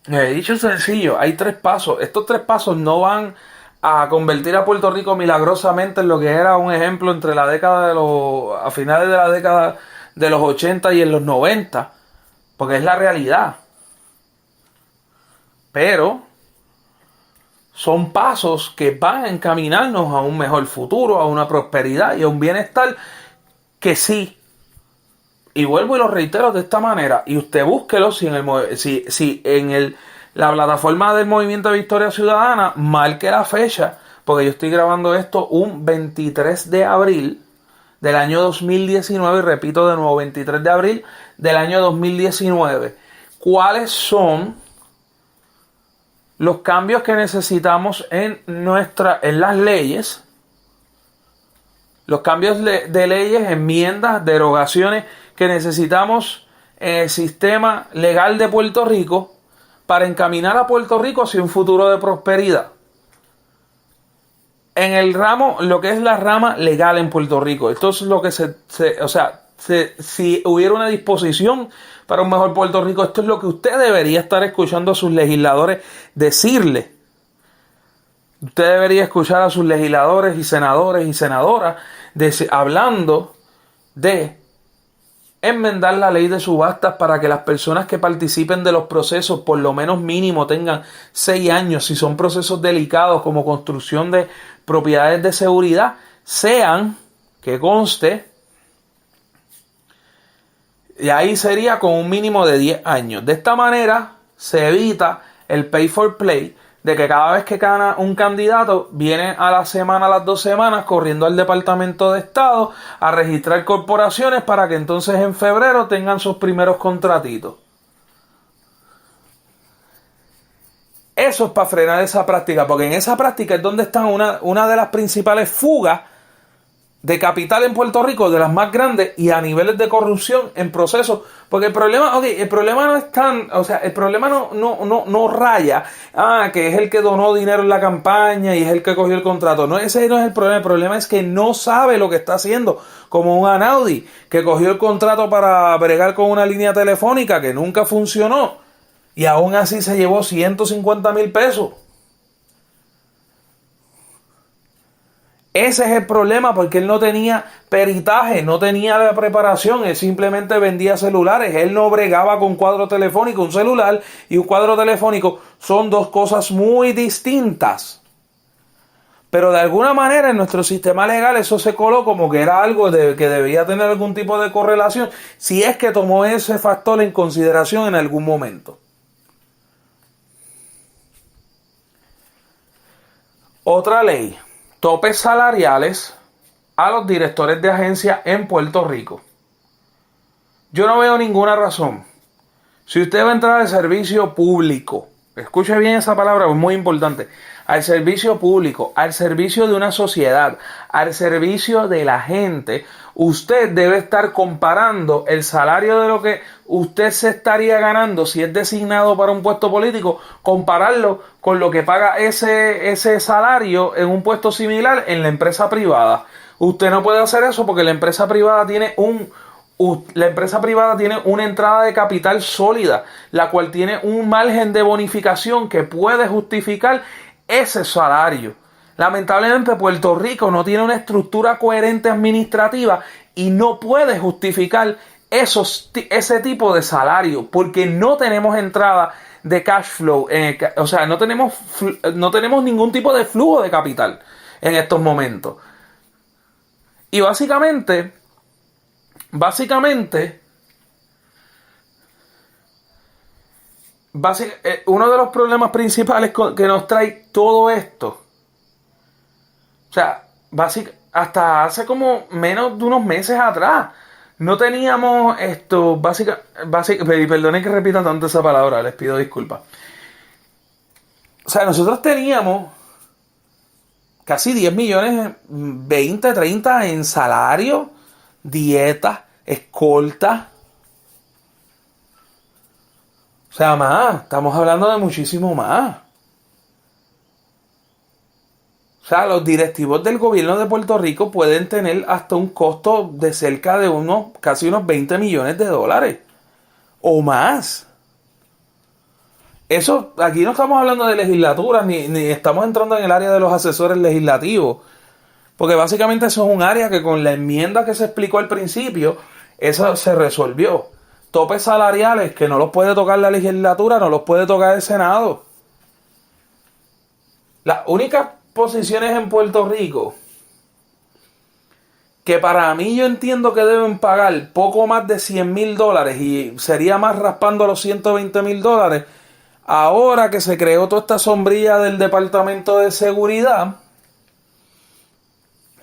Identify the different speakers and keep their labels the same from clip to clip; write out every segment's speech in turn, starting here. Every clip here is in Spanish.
Speaker 1: Dicho sencillo, hay tres pasos. Estos tres pasos no van a convertir a Puerto Rico milagrosamente en lo que era un ejemplo entre la década de los, a finales de la década de los 80 y en los 90, porque es la realidad. Pero son pasos que van a encaminarnos a un mejor futuro, a una prosperidad y a un bienestar que sí. Y vuelvo y lo reitero de esta manera. Y usted búsquelo si en la plataforma del Movimiento de Victoria Ciudadana marque la fecha, porque yo estoy grabando esto un 23 de abril del año 2019, y repito de nuevo, 23 de abril del año 2019. ¿Cuáles son los cambios que necesitamos en las leyes? Los cambios de leyes, enmiendas, derogaciones que necesitamos en el sistema legal de Puerto Rico para encaminar a Puerto Rico hacia un futuro de prosperidad. En el ramo, lo que es la rama legal en Puerto Rico, esto es lo que si hubiera una disposición para un mejor Puerto Rico, esto es lo que usted debería estar escuchando a sus legisladores decirle. Usted debería escuchar a sus legisladores y senadores y senadoras hablando de enmendar la ley de subastas para que las personas que participen de los procesos por lo menos mínimo tengan 6 años, si son procesos delicados como construcción de propiedades de seguridad, sean, que conste, y ahí sería con un mínimo de 10 años. De esta manera se evita el pay for play, de que cada vez que gana un candidato viene a la semana, a las 2 semanas, corriendo al Departamento de Estado a registrar corporaciones para que entonces en febrero tengan sus primeros contratitos. Eso es para frenar esa práctica, porque en esa práctica es donde están una de las principales fugas de capital en Puerto Rico, de las más grandes, y a niveles de corrupción en procesos. Porque el problema no es tan, el problema no raya, que es el que donó dinero en la campaña y es el que cogió el contrato. No, ese no es el problema es que no sabe lo que está haciendo. Como un Anaudi, que cogió el contrato para bregar con una línea telefónica que nunca funcionó, y aún así se llevó 150,000 pesos. Ese es el problema, porque él no tenía peritaje, no tenía la preparación, él simplemente vendía celulares, él no bregaba con cuadro telefónico. Un celular y un cuadro telefónico son dos cosas muy distintas. Pero de alguna manera en nuestro sistema legal eso se coló como que era algo que debía tener algún tipo de correlación, si es que tomó ese factor en consideración en algún momento. Otra ley: topes salariales a los directores de agencia en Puerto Rico. Yo no veo ninguna razón. Si usted va a entrar al servicio público, escuche bien esa palabra, es muy importante, al servicio público, al servicio de una sociedad, al servicio de la gente, usted debe estar comparando el salario de lo que usted se estaría ganando si es designado para un puesto político, compararlo con lo que paga ese salario en un puesto similar en la empresa privada. Usted no puede hacer eso porque la empresa privada tiene una entrada de capital sólida, la cual tiene un margen de bonificación que puede justificar ese salario. Lamentablemente Puerto Rico no tiene una estructura coherente administrativa y no puede justificar ese tipo de salario porque no tenemos entrada de cash flow, no tenemos ningún tipo de flujo de capital en estos momentos. Y básicamente, uno de los problemas principales que nos trae todo esto, hasta hace como menos de unos meses atrás, no teníamos esto, perdonen que repita tanto esa palabra, les pido disculpas. Nosotros teníamos casi 10 millones, 20, 30 en salario, dieta, escolta. Estamos hablando de muchísimo más. Los directivos del gobierno de Puerto Rico pueden tener hasta un costo de cerca de casi unos 20 millones de dólares o más. Eso, aquí no estamos hablando de legislaturas, ni estamos entrando en el área de los asesores legislativos. Porque básicamente eso es un área que con la enmienda que se explicó al principio, eso se resolvió. Topes salariales que no los puede tocar la legislatura, no los puede tocar el Senado. Las únicas posiciones en Puerto Rico que para mí yo entiendo que deben pagar poco más de $100,000 y sería más raspando los $120,000, ahora que se creó toda esta sombrilla del Departamento de Seguridad,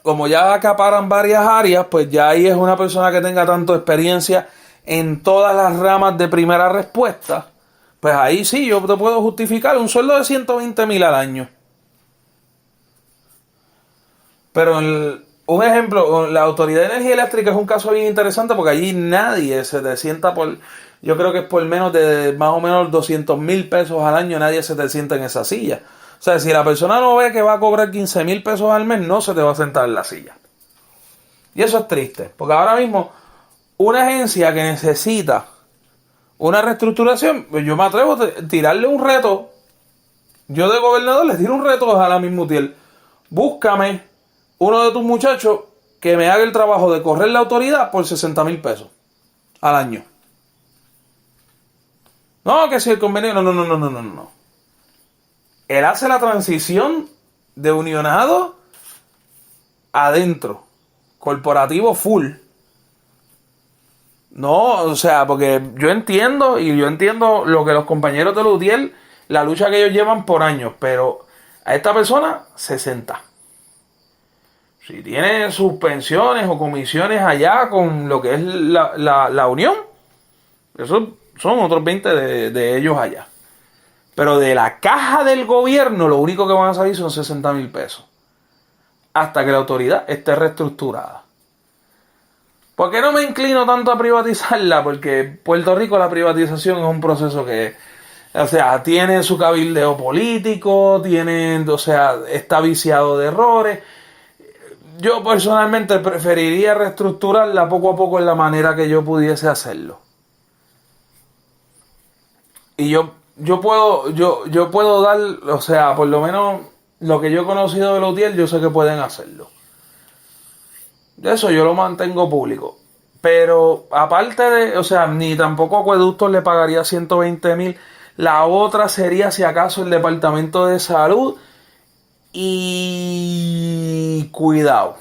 Speaker 1: como ya acaparan varias áreas, pues ya ahí es una persona que tenga tanto experiencia en todas las ramas de primera respuesta, pues ahí sí yo te puedo justificar un sueldo de 120,000 al año. Pero un ejemplo, la Autoridad de Energía Eléctrica es un caso bien interesante porque allí nadie se te sienta yo creo que es por menos de más o menos 200,000 pesos al año, nadie se te sienta en esa silla. O sea, si la persona no ve que va a cobrar 15,000 pesos al mes, no se te va a sentar en la silla. Y eso es triste, porque ahora mismo una agencia que necesita una reestructuración, pues yo me atrevo a tirarle un reto. Yo de gobernador le tiro un reto a la misma Utiel. Búscame uno de tus muchachos que me haga el trabajo de correr la autoridad por 60,000 pesos al año. No, que si el convenio, no. Él hace la transición de unionado adentro, corporativo full. No, o sea, porque yo entiendo lo que los compañeros de Lutiel, la lucha que ellos llevan por años, pero a esta persona 60. Si tiene sus pensiones o comisiones allá con lo que es la unión, esos son otros 20 de ellos allá. Pero de la caja del gobierno, lo único que van a salir son 60,000 pesos. Hasta que la autoridad esté reestructurada. ¿Por qué no me inclino tanto a privatizarla? Porque Puerto Rico la privatización es un proceso que, o sea, tiene su cabildeo político, está viciado de errores. Yo personalmente preferiría reestructurarla poco a poco en la manera que yo pudiese hacerlo. Y yo puedo dar, o sea, por lo menos lo que yo he conocido de Lutiel, yo sé que pueden hacerlo. De eso yo lo mantengo público. Pero aparte de, o sea, ni tampoco Acueductos le pagaría 120,000. La otra sería si acaso el Departamento de Salud y cuidado.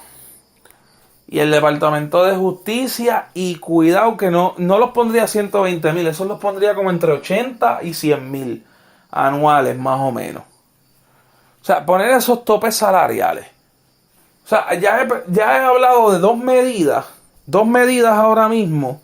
Speaker 1: Y el Departamento de Justicia y cuidado que no los pondría 120,000, eso los pondría como entre 80 y 100,000 anuales más o menos. O sea, poner esos topes salariales. O sea, ya he hablado de dos medidas ahora mismo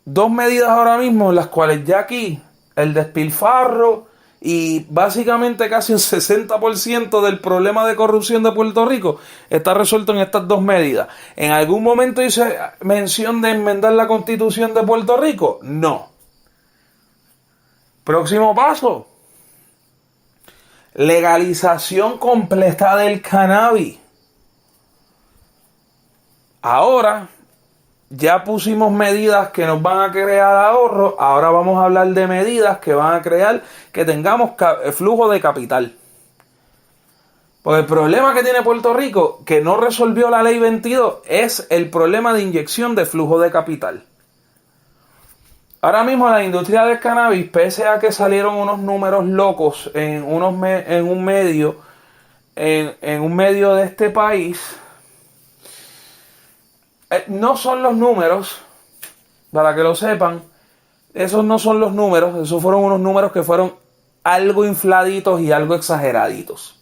Speaker 1: en las cuales ya aquí el despilfarro y básicamente casi un 60% del problema de corrupción de Puerto Rico está resuelto en estas dos medidas. ¿En algún momento hice mención de enmendar la Constitución de Puerto Rico? No. Próximo paso. Legalización completa del cannabis. Ahora ya pusimos medidas que nos van a crear ahorro, ahora vamos a hablar de medidas que van a crear que tengamos flujo de capital. Porque el problema que tiene Puerto Rico, que no resolvió la ley 22, es el problema de inyección de flujo de capital. Ahora mismo la industria del cannabis, pese a que salieron unos números locos en un medio de este país, no son los números, para que lo sepan, esos no son los números, esos fueron unos números que fueron algo infladitos y algo exageraditos.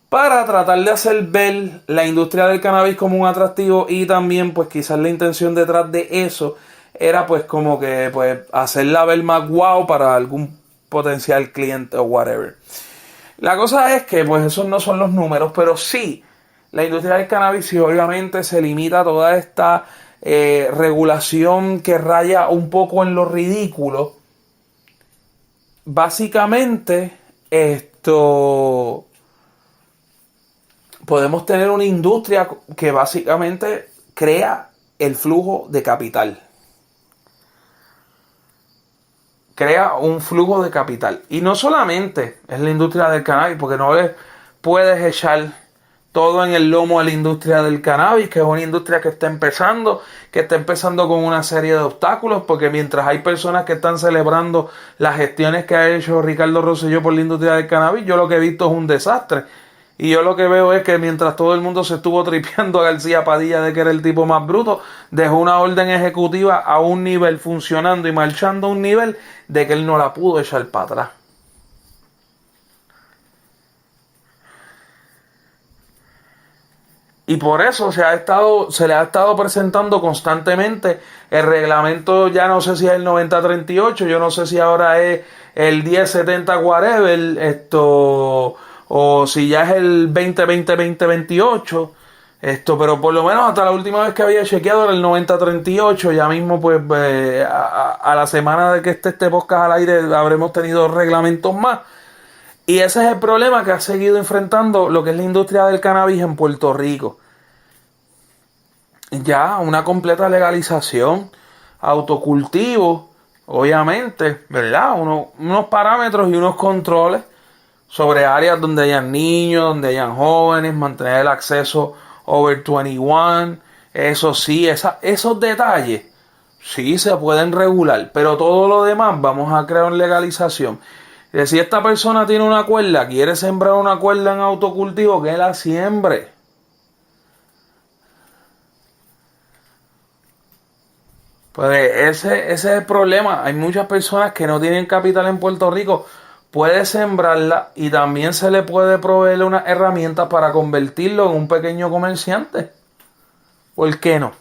Speaker 1: Para tratar de hacer ver la industria del cannabis como un atractivo y también pues quizás la intención detrás de eso era pues como que pues hacerla ver más guau para algún potencial cliente o whatever. La cosa es que pues esos no son los números, pero sí, la industria del cannabis sí obviamente se limita a toda esta regulación que raya un poco en lo ridículo. Básicamente podemos tener una industria que básicamente crea el flujo de capital. crea un flujo de capital. Y no solamente es la industria del cannabis, porque no le puedes echar todo en el lomo a la industria del cannabis, que es una industria que está empezando con una serie de obstáculos, porque mientras hay personas que están celebrando las gestiones que ha hecho Ricardo Rosselló por la industria del cannabis, yo lo que he visto es un desastre. Y yo lo que veo es que mientras todo el mundo se estuvo tripeando a García Padilla de que era el tipo más bruto, dejó una orden ejecutiva a un nivel funcionando y marchando a un nivel de que él no la pudo echar para atrás. Y por eso se le ha estado presentando constantemente el reglamento, ya no sé si es el 9038, yo no sé si ahora es el 1070 whatever, o si ya es el 2020-2028, pero por lo menos hasta la última vez que había chequeado era el 9038, ya mismo pues a la semana de que este podcast al aire habremos tenido reglamentos más. Y ese es el problema que ha seguido enfrentando lo que es la industria del cannabis en Puerto Rico. Ya una completa legalización, autocultivo, obviamente, ¿verdad? Unos parámetros y unos controles sobre áreas donde hayan niños, donde hayan jóvenes, mantener el acceso over 21, eso sí, esos detalles sí se pueden regular, pero todo lo demás vamos a crear legalización. Si esta persona tiene una cuerda, quiere sembrar una cuerda en autocultivo, que la siembre. Pues ese es el problema. Hay muchas personas que no tienen capital en Puerto Rico. Puede sembrarla y también se le puede proveer una herramienta para convertirlo en un pequeño comerciante. ¿Por qué no?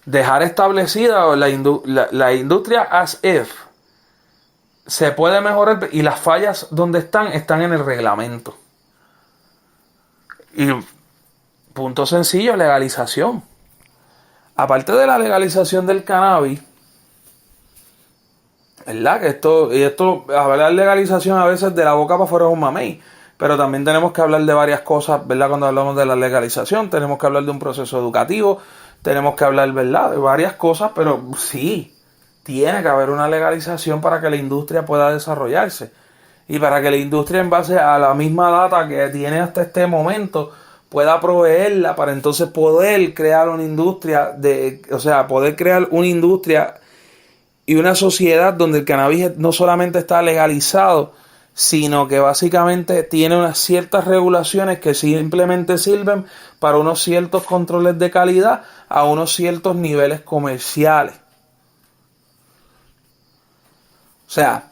Speaker 1: Dejar establecida la industria as if. Se puede mejorar y las fallas donde están en el reglamento. Y punto sencillo, legalización. Aparte de la legalización del cannabis, ¿verdad? Que hablar de legalización a veces de la boca para afuera es un mamey, pero también tenemos que hablar de varias cosas, ¿verdad? Cuando hablamos de la legalización, tenemos que hablar de un proceso educativo, tenemos que hablar, ¿verdad? De varias cosas, pero sí, tiene que haber una legalización para que la industria pueda desarrollarse y para que la industria, en base a la misma data que tiene hasta este momento, pueda proveerla para entonces poder crear una industria poder crear una industria y una sociedad donde el cannabis no solamente está legalizado, sino que básicamente tiene unas ciertas regulaciones que simplemente sirven para unos ciertos controles de calidad a unos ciertos niveles comerciales. O sea,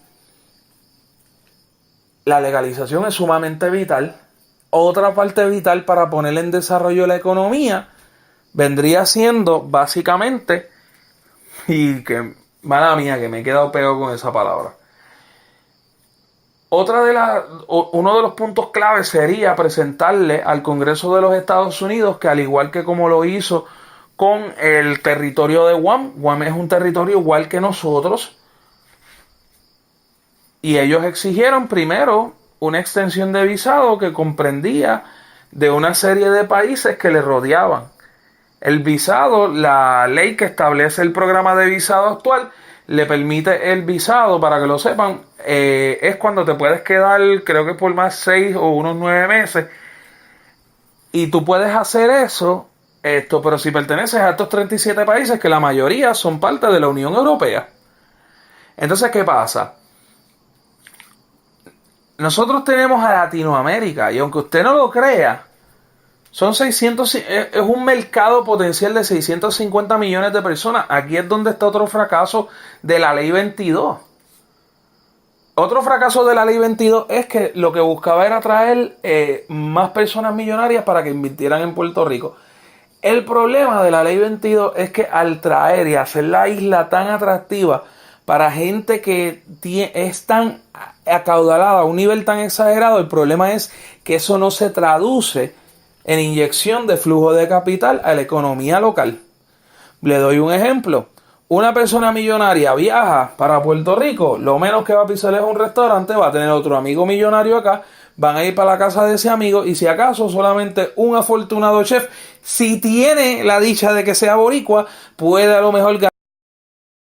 Speaker 1: la legalización es sumamente vital. Otra parte vital para poner en desarrollo la economía vendría siendo básicamente, y que, mala mía, que me he quedado pegado con esa palabra. Uno de los puntos clave sería presentarle al Congreso de los Estados Unidos que, al igual que como lo hizo con el territorio de Guam es un territorio igual que nosotros, y ellos exigieron primero una extensión de visado que comprendía de una serie de países que le rodeaban. El visado, la ley que establece el programa de visado actual, le permite el visado, para que lo sepan, es cuando te puedes quedar, creo que por más 6 o unos 9 meses, y tú puedes hacer eso, pero si perteneces a estos 37 países, que la mayoría son parte de la Unión Europea. Entonces, ¿qué pasa? Nosotros tenemos a Latinoamérica, y aunque usted no lo crea, es un mercado potencial de 650 millones de personas. Aquí es donde está otro fracaso de la Ley 22. Otro fracaso de la Ley 22 es que lo que buscaba era traer más personas millonarias para que invirtieran en Puerto Rico. El problema de la Ley 22 es que al traer y hacer la isla tan atractiva para gente que es tan acaudalada, a un nivel tan exagerado, el problema es que eso no se traduce en inyección de flujo de capital a la economía local. Le doy un ejemplo. Una persona millonaria viaja para Puerto Rico, lo menos que va a pisar es un restaurante, va a tener otro amigo millonario acá, van a ir para la casa de ese amigo, y si acaso solamente un afortunado chef, si tiene la dicha de que sea boricua, puede a lo mejor ganar